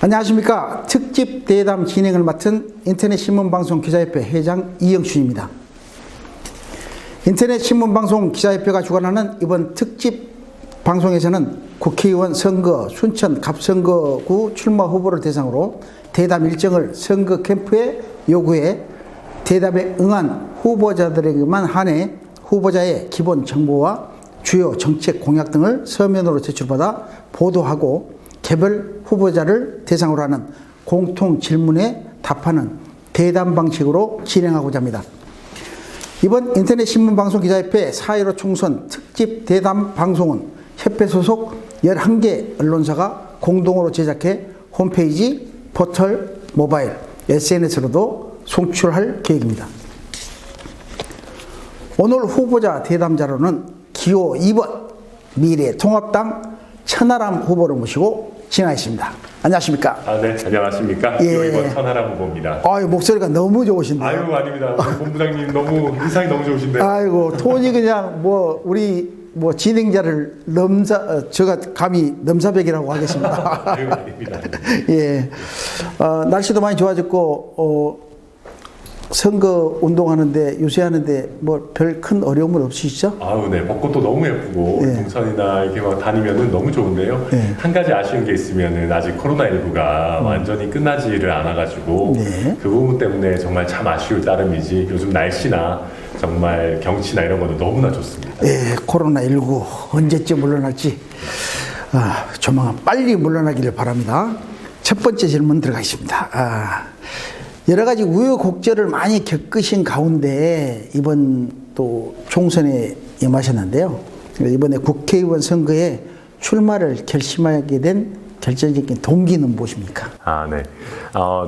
안녕하십니까. 특집 대담 진행을 맡은 인터넷신문방송기자협회 회장 이영춘입니다. 인터넷신문방송기자협회가 주관하는 이번 특집 방송에서는 국회의원 선거 순천 갑선거구 출마 후보를 대상으로 대담 일정을 선거 캠프의 요구에 대담에 응한 후보자들에게만 한해 후보자의 기본 정보와 주요 정책 공약 등을 서면으로 제출받아 보도하고 개별 후보자를 대상으로 하는 공통 질문에 답하는 대담 방식으로 진행하고자 합니다. 이번 인터넷신문방송기자협회 4.15 총선 특집 대담 방송은 협회 소속 11개 언론사가 공동으로 제작해 홈페이지, 포털, 모바일, SNS로도 송출할 계획입니다. 오늘 후보자 대담 자료는 기호 2번 미래통합당 천하람 후보를 모시고 진행하겠습니다. 안녕하십니까? 네, 안녕하십니까? 예. 기호 2번 천하람 후보입니다. 아유, 목소리가 너무 좋으신데요. 아유, 아닙니다. 본부장님 너무 인상이 너무 좋으신데. 아이고, 톤이 그냥 우리 진행자를 제가 감히 넘사벽이라고 하겠습니다. 아유, 아닙니다. 예. 날씨도 많이 좋아졌고, 선거 운동하는데, 유세하는데 별 큰 어려움은 없으시죠? 아우, 네. 벚꽃도 너무 예쁘고, 예. 동천이나 이렇게 막 다니면은 너무 좋은데요. 예. 한 가지 아쉬운 게 있으면은 아직 코로나19가 완전히 끝나지를 않아가지고, 네. 그 부분 때문에 정말 참 아쉬울 따름이지, 요즘 날씨나 정말 경치나 이런 것도 너무나 좋습니다. 예, 코로나19 언제쯤 물러날지, 조만간 빨리 물러나기를 바랍니다. 첫 번째 질문 들어가겠습니다. 여러 가지 우여곡절을 많이 겪으신 가운데 이번 또 총선에 임하셨는데요. 이번에 국회의원 선거에 출마를 결심하게 된 결정적인 동기는 무엇입니까? 네.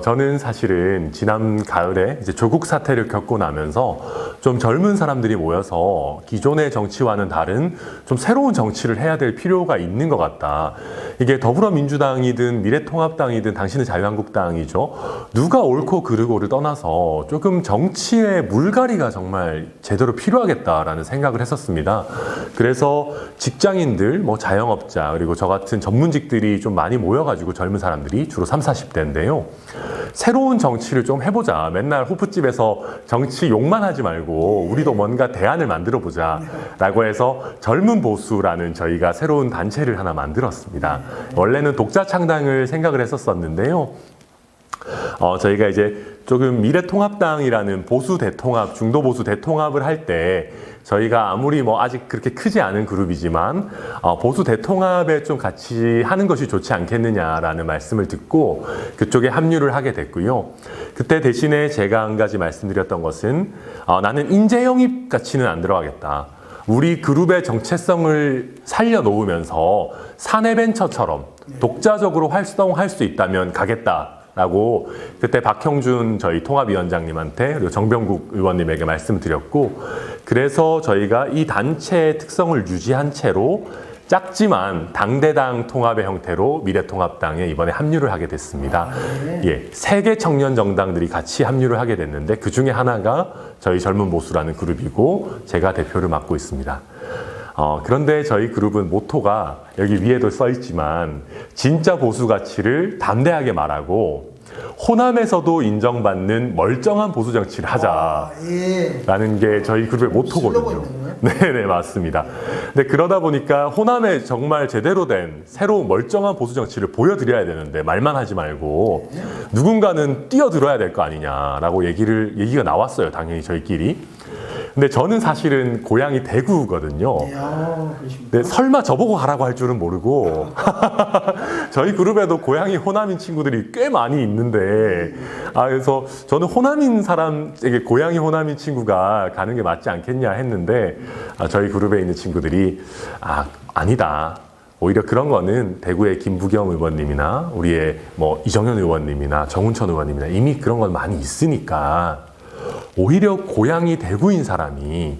저는 사실은 지난 가을에 이제 조국 사태를 겪고 나면서 좀 젊은 사람들이 모여서 기존의 정치와는 다른 좀 새로운 정치를 해야 될 필요가 있는 것 같다. 이게 더불어민주당이든 미래통합당이든 당신은 자유한국당이죠. 누가 옳고 그르고를 떠나서 조금 정치의 물갈이가 정말 제대로 필요하겠다라는 생각을 했었습니다. 그래서 직장인들, 자영업자, 그리고 저 같은 전문직들이 좀 많이 모여가지고 젊은 사람들이 주로 30, 40대인데요. 새로운 정치를 좀 해보자. 맨날 호프집에서 정치 욕만 하지 말고 우리도 뭔가 대안을 만들어 보자 라고 해서 젊은 보수라는 저희가 새로운 단체를 하나 만들었습니다. 원래는 독자 창당을 생각을 했었는데요. 저희가 이제 조금 미래통합당이라는 보수 대통합, 중도 보수 대통합을 할 때 저희가 아무리 아직 그렇게 크지 않은 그룹이지만 보수 대통합에 좀 같이 하는 것이 좋지 않겠느냐라는 말씀을 듣고 그쪽에 합류를 하게 됐고요. 그때 대신에 제가 한 가지 말씀드렸던 것은 나는 인재 영입 가치는 안 들어가겠다. 우리 그룹의 정체성을 살려놓으면서 사내벤처처럼 독자적으로 활성화할 수 있다면 가겠다. 라고 그때 박형준 저희 통합위원장님한테 그리고 정병국 의원님에게 말씀드렸고, 그래서 저희가 이 단체의 특성을 유지한 채로 작지만 당대당 통합의 형태로 미래통합당에 이번에 합류를 하게 됐습니다. 예, 3개 청년 정당들이 같이 합류를 하게 됐는데 그 중에 하나가 저희 젊은 보수라는 그룹이고 제가 대표를 맡고 있습니다. 그런데 저희 그룹은 모토가 여기 위에도 써 있지만 진짜 보수 가치를 담대하게 말하고 호남에서도 인정받는 멀쩡한 보수 정치를 하자라는 게 저희 그룹의 모토거든요. 네네, 맞습니다. 근데 그러다 보니까 호남에 정말 제대로 된 새로운 멀쩡한 보수 정치를 보여드려야 되는데 말만 하지 말고 누군가는 뛰어들어야 될 거 아니냐라고 얘기가 나왔어요. 당연히 저희끼리. 근데 저는 사실은 고향이 대구거든요. 근데 설마 저보고 가라고 할 줄은 모르고 저희 그룹에도 고향이 호남인 친구들이 꽤 많이 있는데 그래서 저는 호남인 사람에게 고향이 호남인 친구가 가는 게 맞지 않겠냐 했는데 저희 그룹에 있는 친구들이 아니다. 오히려 그런 거는 대구의 김부겸 의원님이나 우리의 이정현 의원님이나 정운천 의원님이나 이미 그런 건 많이 있으니까 오히려 고향이 대구인 사람이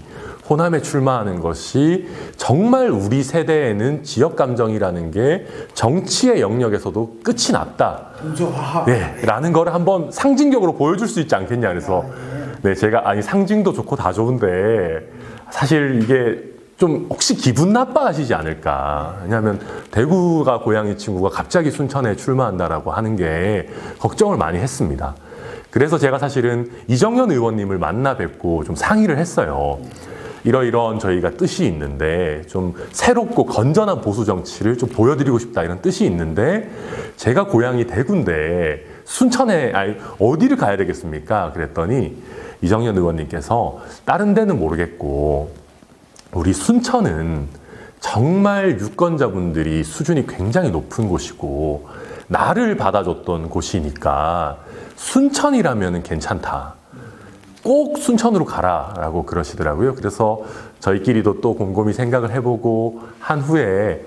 호남에 출마하는 것이 정말 우리 세대에는 지역 감정이라는 게 정치의 영역에서도 끝이 났다. 네, 라는 걸 한번 상징적으로 보여줄 수 있지 않겠냐. 그래서 네, 제가 상징도 좋고 다 좋은데 사실 이게 좀 혹시 기분 나빠하시지 않을까. 왜냐하면 대구가 고향인 친구가 갑자기 순천에 출마한다라고 하는 게 걱정을 많이 했습니다. 그래서 제가 사실은 이정현 의원님을 만나 뵙고 좀 상의를 했어요. 이러이러한 저희가 뜻이 있는데 좀 새롭고 건전한 보수 정치를 좀 보여드리고 싶다 이런 뜻이 있는데 제가 고향이 대구인데 순천에 어디를 가야 되겠습니까? 그랬더니 이정현 의원님께서 다른 데는 모르겠고 우리 순천은 정말 유권자분들이 수준이 굉장히 높은 곳이고 나를 받아줬던 곳이니까 순천이라면 괜찮다. 꼭 순천으로 가라라고 그러시더라고요. 그래서 저희끼리도 또 곰곰이 생각을 해보고 한 후에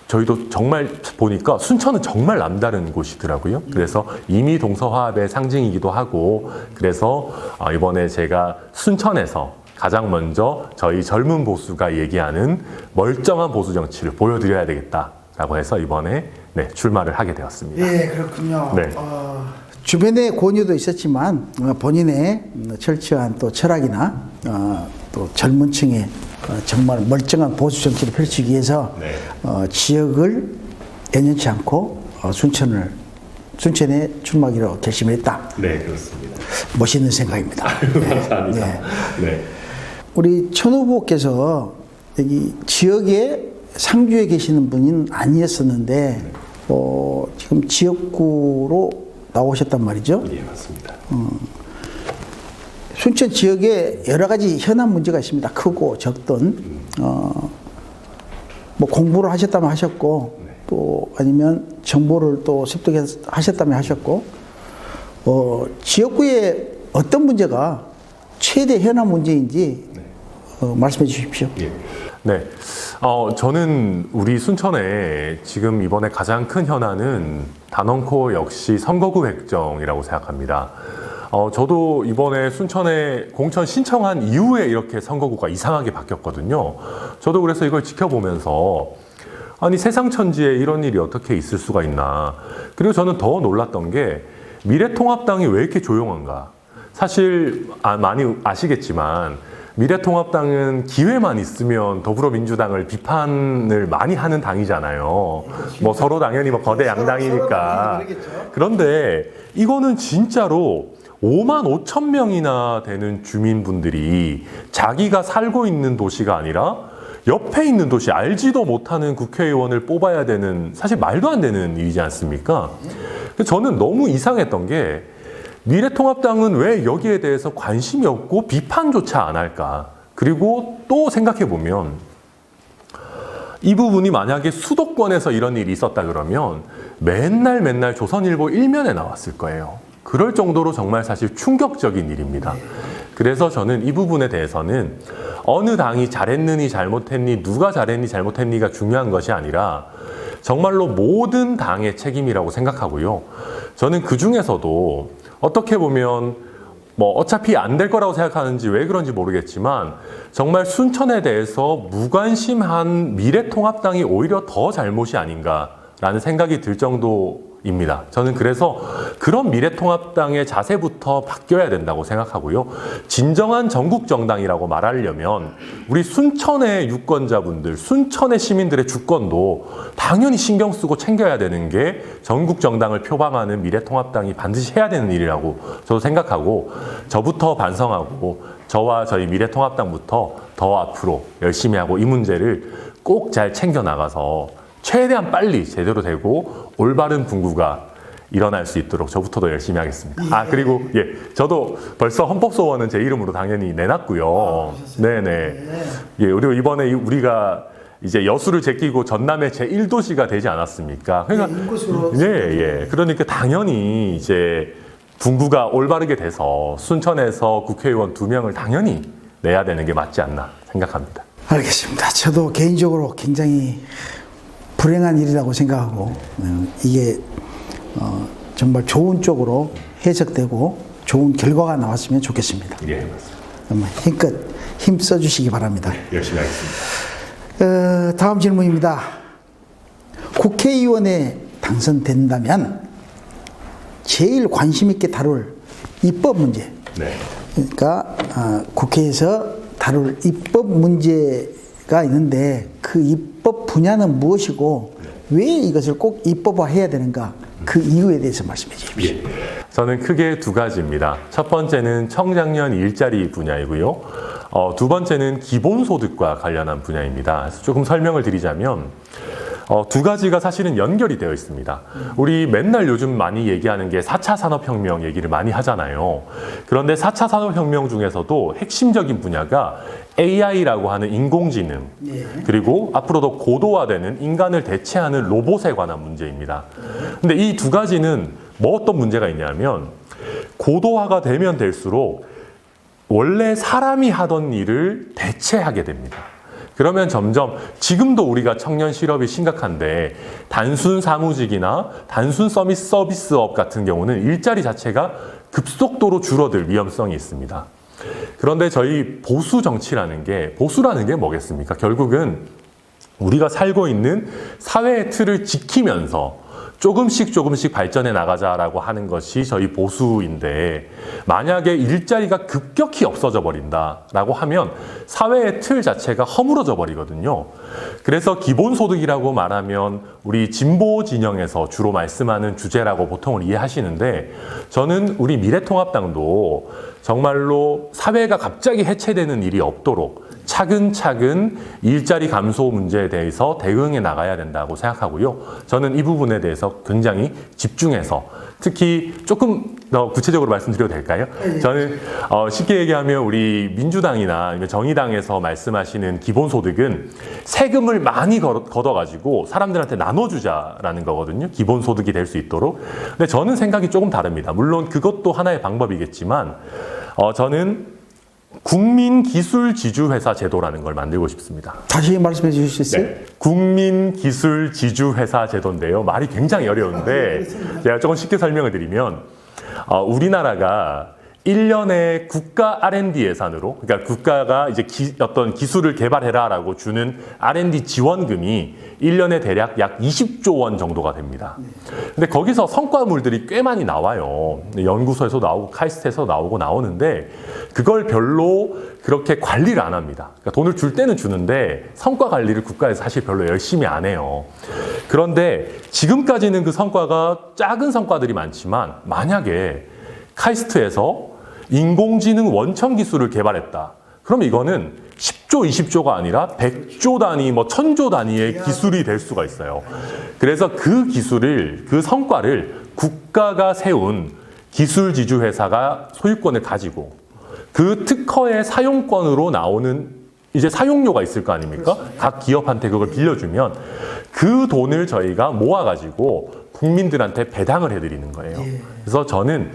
저희도 정말 보니까 순천은 정말 남다른 곳이더라고요. 그래서 이미 동서화합의 상징이기도 하고 그래서 이번에 제가 순천에서 가장 먼저 저희 젊은 보수가 얘기하는 멀쩡한 보수 정치를 보여드려야 되겠다라고 해서 이번에 출마를 하게 되었습니다. 예, 그렇군요. 네. 주변에 권유도 있었지만 본인의 철저한 또 철학이나 또 젊은 층의 정말 멀쩡한 보수 정치를 펼치기 위해서 네. 지역을 연연치 않고 순천에 출마하기로 결심했다. 네, 그렇습니다. 멋있는 생각입니다. 감사합니다. 네. 네. 우리 천 후보께서 여기 지역에 상주에 계시는 분은 아니었었는데 지금 지역구로 나오셨단 말이죠. 예, 맞습니다. 순천 지역에 여러 가지 현안 문제가 있습니다. 크고 적던 뭐 공부를 하셨다면 하셨고 또 아니면 정보를 또 습득하셨다면 하셨고 지역구에 어떤 문제가 최대 현안 문제인지 말씀해 주십시오. 예. 네. 저는 우리 순천에 지금 이번에 가장 큰 현안은 단원코 역시 선거구 획정이라고 생각합니다. 저도 이번에 순천에 공천 신청한 이후에 이렇게 선거구가 이상하게 바뀌었거든요. 저도 그래서 이걸 지켜보면서 아니 세상 천지에 이런 일이 어떻게 있을 수가 있나. 그리고 저는 더 놀랐던 게 미래통합당이 왜 이렇게 조용한가. 사실 많이 아시겠지만 미래통합당은 기회만 있으면 더불어민주당을 비판을 많이 하는 당이잖아요. 뭐 서로 당연히 뭐 거대 양당이니까. 그런데 이거는 진짜로 5만 5천 명이나 되는 주민분들이 자기가 살고 있는 도시가 아니라 옆에 있는 도시 알지도 못하는 국회의원을 뽑아야 되는 사실 말도 안 되는 일이지 않습니까? 저는 너무 이상했던 게 미래통합당은 왜 여기에 대해서 관심이 없고 비판조차 안 할까? 그리고 또 생각해보면 이 부분이 만약에 수도권에서 이런 일이 있었다 그러면 맨날 조선일보 1면에 나왔을 거예요. 그럴 정도로 정말 사실 충격적인 일입니다. 그래서 저는 이 부분에 대해서는 어느 당이 잘했느니 잘못했니 누가 잘했니 잘못했니가 중요한 것이 아니라 정말로 모든 당의 책임이라고 생각하고요. 저는 그 중에서도 어떻게 보면 뭐 어차피 안 될 거라고 생각하는지 왜 그런지 모르겠지만 정말 순천에 대해서 무관심한 미래통합당이 오히려 더 잘못이 아닌가라는 생각이 들 정도입니다. 저는 그래서 그런 미래통합당의 자세부터 바뀌어야 된다고 생각하고요. 진정한 전국정당이라고 말하려면 우리 순천의 유권자분들, 순천의 시민들의 주권도 당연히 신경 쓰고 챙겨야 되는 게 전국정당을 표방하는 미래통합당이 반드시 해야 되는 일이라고 저도 생각하고 저부터 반성하고 저와 저희 미래통합당부터 더 앞으로 열심히 하고 이 문제를 꼭 잘 챙겨나가서 최대한 빨리 제대로 되고 올바른 분구가 일어날 수 있도록 저부터도 열심히 하겠습니다. 그리고 저도 벌써 헌법소원은 제 이름으로 당연히 내놨고요. 네네. 그리고 이번에 우리가 이제 여수를 제끼고 전남의 제1도시가 되지 않았습니까? 그러니까 그러니까 당연히 이제 분구가 올바르게 돼서 순천에서 국회의원 2명을 당연히 내야 되는 게 맞지 않나 생각합니다. 알겠습니다. 저도 개인적으로 굉장히 불행한 일이라고 생각하고 이게 정말 좋은 쪽으로 해석되고 좋은 결과가 나왔으면 좋겠습니다. 예, 맞습니다. 힘껏 힘 써주시기 바랍니다. 열심히 하겠습니다. 다음 질문입니다. 국회의원에 당선된다면 제일 관심 있게 다룰 입법 문제. 네. 그러니까 국회에서 다룰 입법 문제가 입법가 있는데 그 입법 분야는 무엇이고 왜 이것을 꼭 입법화해야 되는가 그 이유에 대해서 말씀해 주십시오. 예. 저는 크게 두 가지입니다. 첫 번째는 청장년 일자리 분야이고요. 두 번째는 기본소득과 관련한 분야입니다. 그래서 조금 설명을 드리자면 두 가지가 사실은 연결이 되어 있습니다. 우리 맨날 요즘 많이 얘기하는 게 4차 산업혁명 얘기를 많이 하잖아요. 그런데 4차 산업혁명 중에서도 핵심적인 분야가 AI라고 하는 인공지능, 그리고 앞으로 더 고도화되는 인간을 대체하는 로봇에 관한 문제입니다. 근데 이 두 가지는 뭐 어떤 문제가 있냐면 고도화가 되면 될수록 원래 사람이 하던 일을 대체하게 됩니다. 그러면 점점 지금도 우리가 청년 실업이 심각한데 단순 사무직이나 단순 서비스업 같은 경우는 일자리 자체가 급속도로 줄어들 위험성이 있습니다. 그런데 저희 보수라는 게 뭐겠습니까? 결국은 우리가 살고 있는 사회의 틀을 지키면서 조금씩 발전해 나가자라고 하는 것이 저희 보수인데, 만약에 일자리가 급격히 없어져 버린다라고 하면 사회의 틀 자체가 허물어져 버리거든요. 그래서 기본소득이라고 말하면 우리 진보 진영에서 주로 말씀하는 주제라고 보통은 이해하시는데, 저는 우리 미래통합당도 정말로 사회가 갑자기 해체되는 일이 없도록 차근차근 일자리 감소 문제에 대해서 대응해 나가야 된다고 생각하고요. 저는 이 부분에 대해서 굉장히 집중해서, 특히 조금 더 구체적으로 말씀드려도 될까요? 저는 쉽게 얘기하면 우리 민주당이나 아니면 정의당에서 말씀하시는 기본소득은 세금을 많이 걷어가지고 사람들한테 나눠주자라는 거거든요. 기본소득이 될 수 있도록. 근데 저는 생각이 조금 다릅니다. 물론 그것도 하나의 방법이겠지만 저는 국민기술지주회사 제도라는 걸 만들고 싶습니다. 다시 말씀해 주실 수 있어요? 네. 국민기술지주회사 제도인데요. 말이 굉장히 어려운데 제가 조금 쉽게 설명을 드리면 우리나라가 1년에 국가 R&D 예산으로, 그러니까 국가가 이제 어떤 기술을 개발해라라고 주는 R&D 지원금이 1년에 대략 약 20조 원 정도가 됩니다. 근데 거기서 성과물들이 꽤 많이 나와요. 연구소에서 나오고 카이스트에서 나오는데 그걸 별로 그렇게 관리를 안 합니다. 그러니까 돈을 줄 때는 주는데 성과 관리를 국가에서 사실 별로 열심히 안 해요. 그런데 지금까지는 그 성과가 작은 성과들이 많지만, 만약에 카이스트에서 인공지능 원천 기술을 개발했다. 그럼 이거는 10조, 20조가 아니라 100조 단위, 1000조 단위의 기술이 될 수가 있어요. 그래서 그 기술을, 그 성과를 국가가 세운 기술지주회사가 소유권을 가지고 그 특허의 사용권으로 나오는 이제 사용료가 있을 거 아닙니까? 그렇습니다. 각 기업한테 그걸 빌려주면 그 돈을 저희가 모아가지고 국민들한테 배당을 해드리는 거예요. 그래서 저는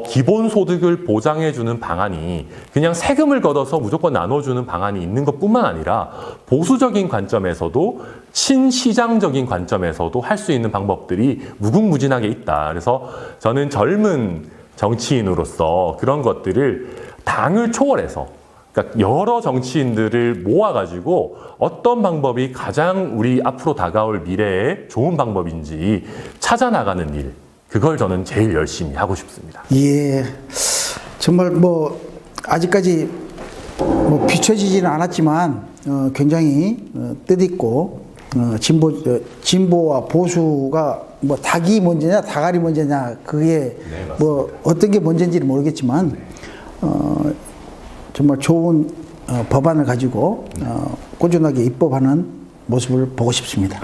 기본소득을 보장해주는 방안이 그냥 세금을 걷어서 무조건 나눠주는 방안이 있는 것뿐만 아니라 보수적인 관점에서도 친시장적인 관점에서도 할 수 있는 방법들이 무궁무진하게 있다. 그래서 저는 젊은 정치인으로서 그런 것들을 당을 초월해서, 그러니까 여러 정치인들을 모아가지고 어떤 방법이 가장 우리 앞으로 다가올 미래에 좋은 방법인지 찾아나가는 일, 그걸 저는 제일 열심히 하고 싶습니다. 예, 정말 아직까지 비춰지지는 않았지만 굉장히 뜻있고, 진보와 보수가 닭이 먼저냐 닭알이 먼저냐, 그게 어떤 게 먼저인지는 모르겠지만 정말 좋은 법안을 가지고 꾸준하게 입법하는 모습을 보고 싶습니다.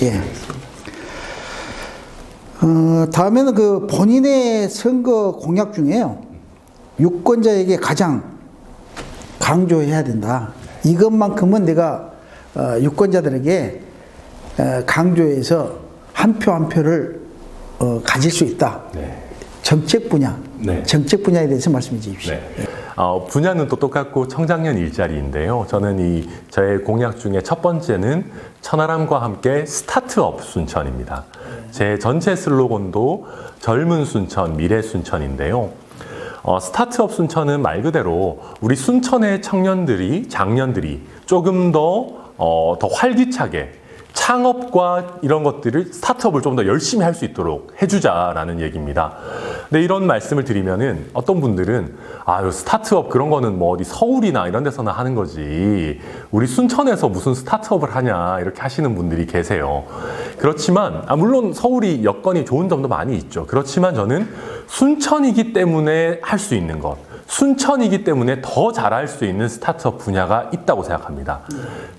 예. 다음에는 그 본인의 선거 공약 중에요, 유권자에게 가장 강조해야 된다. 이것만큼은 내가 유권자들에게 강조해서 한 표 한 표를 가질 수 있다. 네. 정책 분야, 정책 분야에 대해서 말씀해 주십시오. 네. 분야는 또 똑같고 청장년 일자리인데요. 저는 저의 공약 중에 첫 번째는 천하람과 함께 스타트업 순천입니다. 제 전체 슬로건도 젊은 순천, 미래 순천인데요. 스타트업 순천은 말 그대로 우리 순천의 청년들이, 장년들이 조금 더 활기차게 창업과 이런 것들을 스타트업을 좀 더 열심히 할 수 있도록 해주자라는 얘기입니다. 근데 이런 말씀을 드리면은 어떤 분들은 스타트업 그런 거는 뭐 어디 서울이나 이런 데서나 하는 거지 우리 순천에서 무슨 스타트업을 하냐 이렇게 하시는 분들이 계세요. 그렇지만 물론 서울이 여건이 좋은 점도 많이 있죠. 그렇지만 저는 순천이기 때문에 할 수 있는 것, 순천이기 때문에 더 잘할 수 있는 스타트업 분야가 있다고 생각합니다.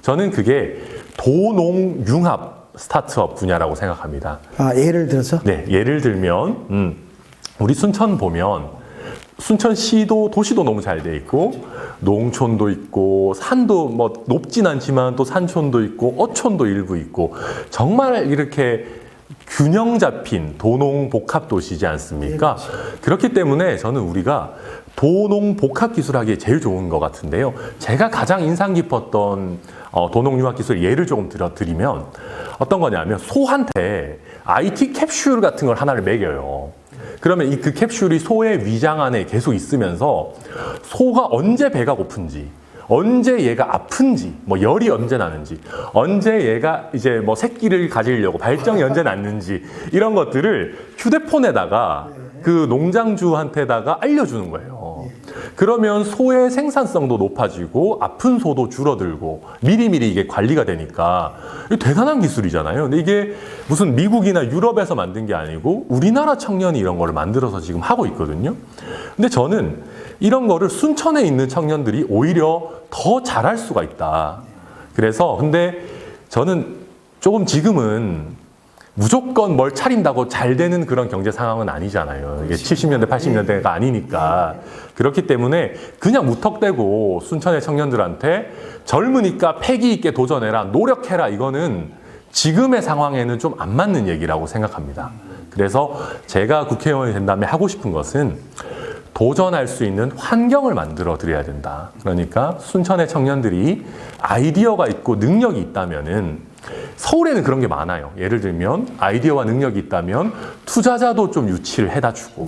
저는 그게 도농융합 스타트업 분야라고 생각합니다. 예를 들어서? 네, 예를 들면 우리 순천 보면 순천시도 도시도 너무 잘 돼 있고 농촌도 있고 산도 뭐 높진 않지만 또 산촌도 있고 어촌도 일부 있고 정말 이렇게 균형 잡힌 도농 복합 도시지 않습니까? 그렇기 때문에 저는 우리가 도농 복합 기술하기에 제일 좋은 것 같은데요. 제가 가장 인상 깊었던 도농융합 기술 예를 조금 드리면 어떤 거냐면 소한테 IT 캡슐 같은 걸 하나를 먹여요. 그러면 그 캡슐이 소의 위장 안에 계속 있으면서 소가 언제 배가 고픈지, 언제 얘가 아픈지, 뭐 열이 언제 나는지, 언제 얘가 이제 뭐 새끼를 가지려고 발정이 언제 났는지 이런 것들을 휴대폰에다가 그 농장주한테다가 알려주는 거예요. 그러면 소의 생산성도 높아지고 아픈 소도 줄어들고 미리미리 이게 관리가 되니까 이게 대단한 기술이잖아요. 근데 이게 무슨 미국이나 유럽에서 만든 게 아니고 우리나라 청년이 이런 거를 만들어서 지금 하고 있거든요. 근데 저는 이런 거를 순천에 있는 청년들이 오히려 더 잘할 수가 있다. 그래서 근데 저는 조금 지금은 무조건 뭘 차린다고 잘 되는 그런 경제 상황은 아니잖아요. 이게 70년대, 80년대가 아니니까. 그렇기 때문에 그냥 무턱대고 순천의 청년들한테 젊으니까 패기 있게 도전해라, 노력해라, 이거는 지금의 상황에는 좀 안 맞는 얘기라고 생각합니다. 그래서 제가 국회의원이 된다면 하고 싶은 것은 도전할 수 있는 환경을 만들어 드려야 된다. 그러니까 순천의 청년들이 아이디어가 있고 능력이 있다면은 서울에는 그런 게 많아요. 예를 들면 아이디어와 능력이 있다면 투자자도 좀 유치를 해다 주고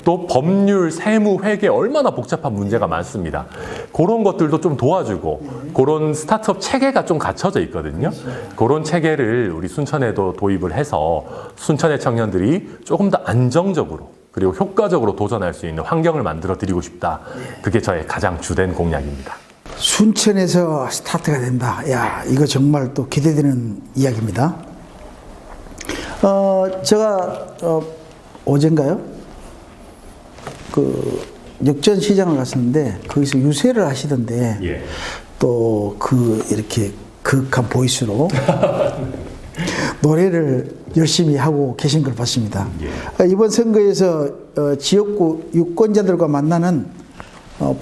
또 법률, 세무, 회계 얼마나 복잡한 문제가 많습니다. 그런 것들도 좀 도와주고 그런 스타트업 체계가 좀 갖춰져 있거든요. 그런 체계를 우리 순천에도 도입을 해서 순천의 청년들이 조금 더 안정적으로 그리고 효과적으로 도전할 수 있는 환경을 만들어 드리고 싶다. 그게 저의 가장 주된 공약입니다. 순천에서 스타트가 된다. 야, 이거 정말 또 기대되는 이야기입니다. 제가 어젠가요? 그 역전시장을 갔었는데 거기서 유세를 하시던데 또 이렇게 극한 보이스로 노래를 열심히 하고 계신 걸 봤습니다. 이번 선거에서 지역구 유권자들과 만나는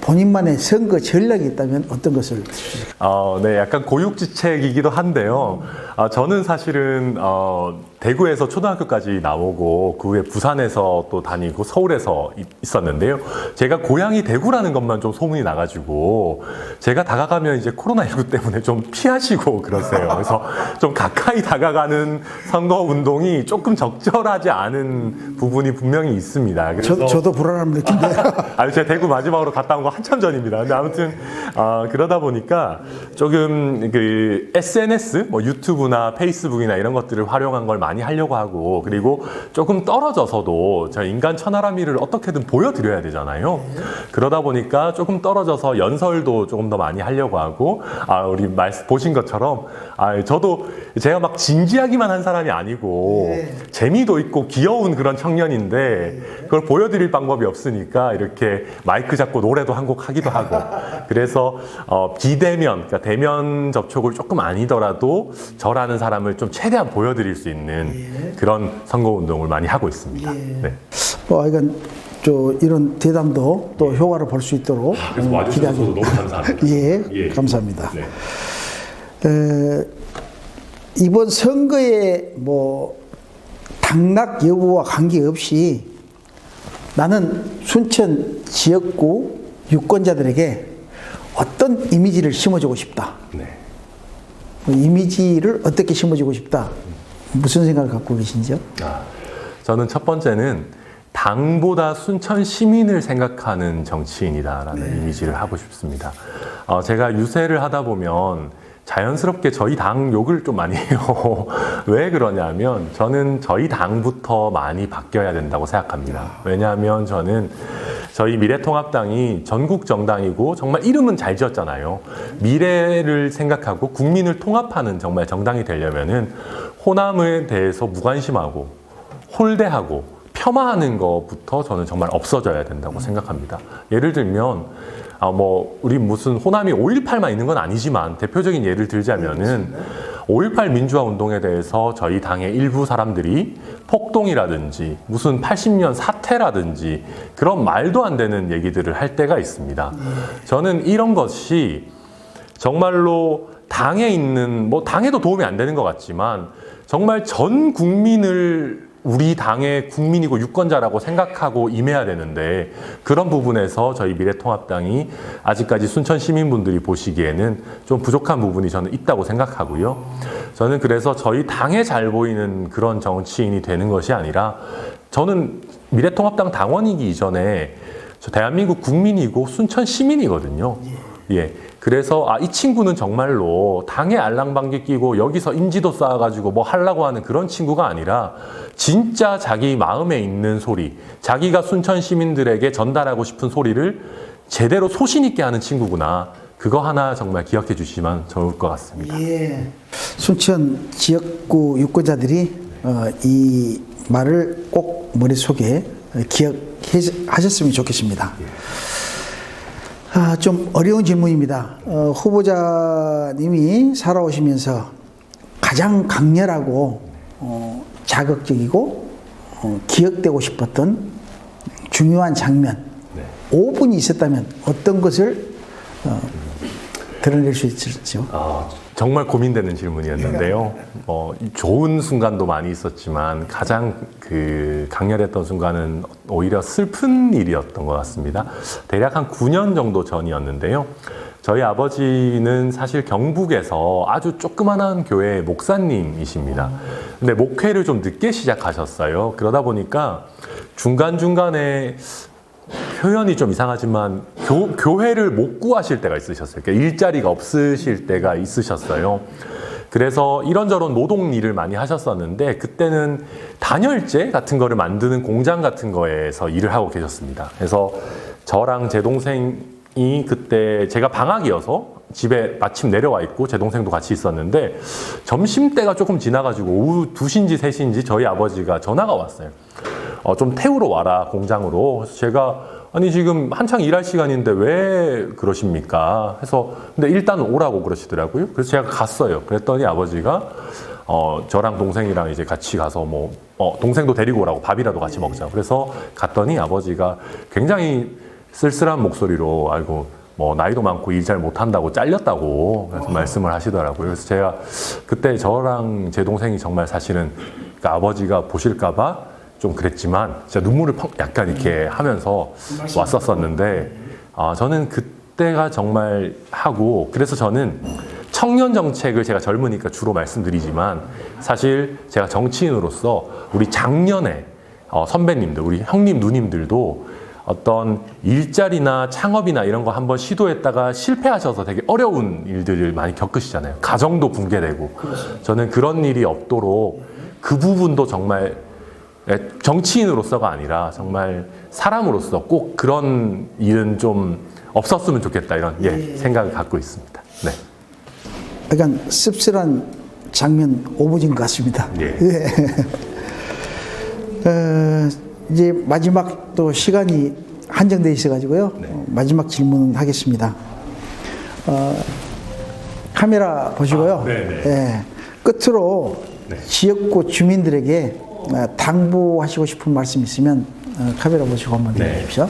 본인만의 선거 전략이 있다면 어떤 것을? 네, 약간 고육지책이기도 한데요. 저는 사실은 대구에서 초등학교까지 나오고 그 후에 부산에서 또 다니고 서울에서 있었는데요. 제가 고향이 대구라는 것만 좀 소문이 나가지고 제가 다가가면 이제 코로나19 때문에 좀 피하시고 그러세요. 그래서 좀 가까이 다가가는 선거 운동이 조금 적절하지 않은 부분이 분명히 있습니다. 그래서 저도 불안함을 느낀대요. 제가 대구 마지막으로 갔다 온 거 한참 전입니다. 근데 아무튼 그러다 보니까 조금 그 SNS, 뭐 유튜브나 페이스북이나 이런 것들을 활용한 걸 많이 하려고 하고 그리고 조금 떨어져서도 저 인간 천하람이를 어떻게든 보여드려야 되잖아요. 그러다 보니까 조금 떨어져서 연설도 조금 더 많이 하려고 하고 우리 보신 것처럼 저도 제가 막 진지하기만 한 사람이 아니고 재미도 있고 귀여운 그런 청년인데 그걸 보여드릴 방법이 없으니까 이렇게 마이크 잡고 노래도 한 곡 하기도 하고 그래서 비대면, 그러니까 대면 접촉을 조금 아니더라도 저라는 사람을 좀 최대한 보여드릴 수 있는 그런 선거운동을 많이 하고 있습니다. 네. 이건 이런 대담도 또 효과를 볼 수 있도록 그래서 와주셔서 너무 감사합니다. 감사합니다. 이번 선거에 뭐 당락 여부와 관계없이 나는 순천 지역구 유권자들에게 어떤 이미지를 심어주고 싶다. 이미지를 어떻게 심어주고 싶다. 무슨 생각을 갖고 계신지요? 저는 첫 번째는 당보다 순천 시민을 생각하는 정치인이다라는 이미지를 하고 싶습니다. 제가 유세를 하다 보면 자연스럽게 저희 당 욕을 좀 많이 해요. 왜 그러냐면 저는 저희 당부터 많이 바뀌어야 된다고 생각합니다. 왜냐하면 저는 저희 미래통합당이 전국 정당이고 정말 이름은 잘 지었잖아요. 미래를 생각하고 국민을 통합하는 정말 정당이 되려면은 호남에 대해서 무관심하고 홀대하고 폄하하는 것부터 저는 정말 없어져야 된다고 생각합니다. 예를 들면 우리 무슨 호남이 5.18만 있는 건 아니지만 대표적인 예를 들자면은 5.18 민주화 운동에 대해서 저희 당의 일부 사람들이 폭동이라든지 무슨 80년 사태라든지 그런 말도 안 되는 얘기들을 할 때가 있습니다. 저는 이런 것이 정말로 당에 있는, 당에도 도움이 안 되는 것 같지만 정말 전 국민을 우리 당의 국민이고 유권자라고 생각하고 임해야 되는데 그런 부분에서 저희 미래통합당이 아직까지 순천 시민분들이 보시기에는 좀 부족한 부분이 저는 있다고 생각하고요. 저는 그래서 저희 당에 잘 보이는 그런 정치인이 되는 것이 아니라 저는 미래통합당 당원이기 이전에 저 대한민국 국민이고 순천 시민이거든요. 예. 그래서 이 친구는 정말로 당에 알랑방귀 끼고 여기서 인지도 쌓아가지고 뭐 하려고 하는 그런 친구가 아니라 진짜 자기 마음에 있는 소리, 자기가 순천 시민들에게 전달하고 싶은 소리를 제대로 소신 있게 하는 친구구나. 그거 하나 정말 기억해 주시면 좋을 것 같습니다. 예. 순천 지역구 유권자들이 이 말을 꼭 머릿속에 기억하셨으면 좋겠습니다. 좀 어려운 질문입니다. 후보자님이 살아오시면서 가장 강렬하고 자극적이고 기억되고 싶었던 중요한 장면 5분이 있었다면 어떤 것을 드러낼 수 있을지요? 정말 고민되는 질문이었는데요. 좋은 순간도 많이 있었지만 가장 강렬했던 순간은 오히려 슬픈 일이었던 것 같습니다. 대략 한 9년 정도 전이었는데요. 저희 아버지는 사실 경북에서 아주 조그만한 교회 목사님이십니다. 근데 목회를 좀 늦게 시작하셨어요. 그러다 보니까 중간중간에 표현이 좀 이상하지만 교회를 못 구하실 때가 있으셨어요. 그러니까 일자리가 없으실 때가 있으셨어요. 그래서 이런저런 노동 일을 많이 하셨었는데 그때는 단열재 같은 거를 만드는 공장 같은 거에서 일을 하고 계셨습니다. 그래서 저랑 제 동생이 그때 제가 방학이어서 집에 마침 내려와 있고 제 동생도 같이 있었는데 점심때가 조금 지나가지고 오후 2시인지 3시인지 저희 아버지가 전화가 왔어요. 좀 태우러 와라 공장으로. 그래서 제가 아니 지금 한창 일할 시간인데 왜 그러십니까? 해서 근데 일단 오라고 그러시더라고요. 그래서 제가 갔어요. 그랬더니 아버지가 저랑 동생이랑 이제 같이 가서 동생도 데리고 오라고 밥이라도 같이 먹자. 그래서 갔더니 아버지가 굉장히 쓸쓸한 목소리로 아이고 나이도 많고 일 잘 못한다고 잘렸다고 말씀을 하시더라고요. 그래서 제가 그때 저랑 제 동생이 정말 사실은 그러니까 아버지가 보실까봐 좀 그랬지만 진짜 눈물을 약간 이렇게 하면서 왔었었는데 저는 그때가 정말 하고 그래서 저는 청년 정책을 제가 젊으니까 주로 말씀드리지만 사실 제가 정치인으로서 우리 작년에 선배님들 우리 형님 누님들도 어떤 일자리나 창업이나 이런 거 한번 시도했다가 실패하셔서 되게 어려운 일들을 많이 겪으시잖아요. 가정도 붕괴되고 저는 그런 일이 없도록 그 부분도 정말 정치인으로서가 아니라 정말 사람으로서 꼭 그런 일은 좀 없었으면 좋겠다 이런 생각을 갖고 있습니다. 네. 약간 씁쓸한 장면 5분인 것 같습니다. 이제 마지막 또 시간이 한정되어 있어가지고요. 마지막 질문 하겠습니다. 카메라 보시고요. 끝으로 지역구 주민들에게 당부하시고 싶은 말씀 있으면 카메라 보시고 한번 해주십시오.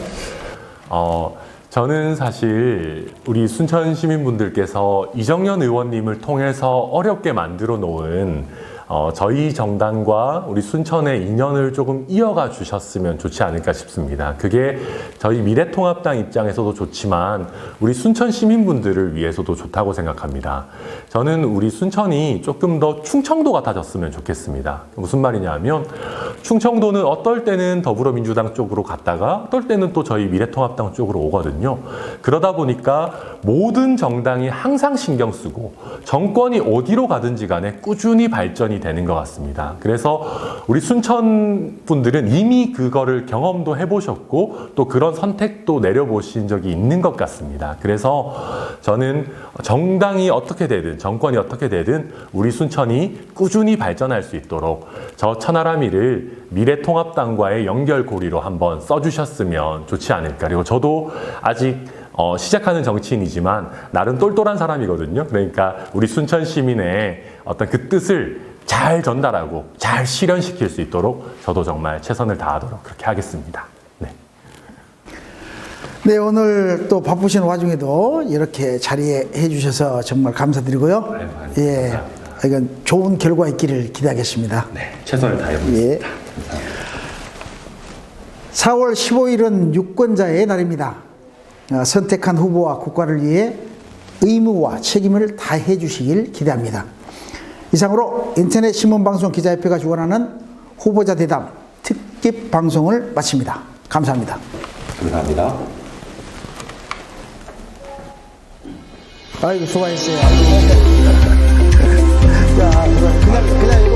저는 사실 우리 순천 시민분들께서 이정현 의원님을 통해서 어렵게 만들어 놓은 저희 정당과 우리 순천의 인연을 조금 이어가 주셨으면 좋지 않을까 싶습니다. 그게 저희 미래통합당 입장에서도 좋지만 우리 순천 시민분들을 위해서도 좋다고 생각합니다. 저는 우리 순천이 조금 더 충청도 같아졌으면 좋겠습니다. 무슨 말이냐면 충청도는 어떨 때는 더불어민주당 쪽으로 갔다가 어떨 때는 또 저희 미래통합당 쪽으로 오거든요. 그러다 보니까 모든 정당이 항상 신경 쓰고 정권이 어디로 가든지 간에 꾸준히 발전이 되는 것 같습니다. 그래서 우리 순천 분들은 이미 그거를 경험도 해보셨고 또 그런 선택도 내려보신 적이 있는 것 같습니다. 그래서 저는 정당이 어떻게 되든 정권이 어떻게 되든 우리 순천이 꾸준히 발전할 수 있도록 저 천하람이를 미래통합당과의 연결고리로 한번 써주셨으면 좋지 않을까. 그리고 저도 아직 시작하는 정치인이지만 나름 똘똘한 사람이거든요. 그러니까 우리 순천 시민의 어떤 그 뜻을 잘 전달하고 잘 실현시킬 수 있도록 저도 정말 최선을 다하도록 그렇게 하겠습니다. 네. 네, 오늘 또 바쁘신 와중에도 이렇게 자리에 해주셔서 정말 감사드리고요. 예, 이건 좋은 결과 있기를 기대하겠습니다. 네, 최선을 다해보겠습니다. 예. 4월 15일은 유권자의 날입니다. 선택한 후보와 국가를 위해 의무와 책임을 다해 주시길 기대합니다. 이상으로 인터넷 신문방송 기자협회가 주관하는 후보자 대담 특집 방송을 마칩니다. 감사합니다. 감사합니다. 아이고, 수고하셨어요. 자, 그냥